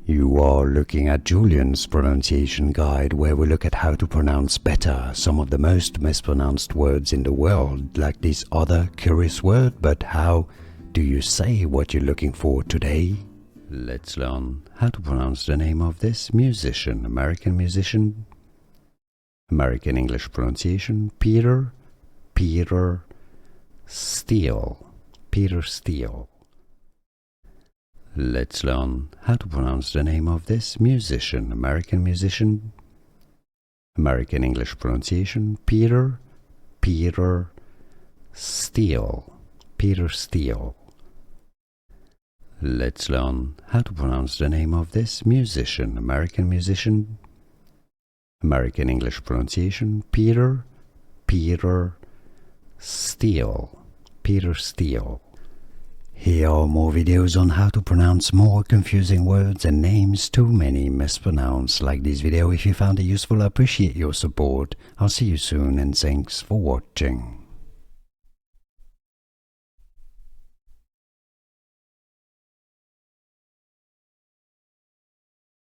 You are looking at Julian's pronunciation guide, where we look at how to pronounce better some of the most mispronounced words in the world, like this other curious word. But how do you say what you're looking for today? Let's learn how to pronounce the name of this musician, American musician, American English pronunciation, Peter Steele, Peter Steele. Let's learn how to pronounce the name of this musician, American musician, American English pronunciation, Peter Steele, Peter Steele. Let's learn how to pronounce the name of this musician, American musician, American English pronunciation, Peter Steele, Peter Steele. Here are more videos on how to pronounce more confusing words and names too many mispronounced. Like this video if you found it useful. I appreciate your support. I'll see you soon and thanks for watching.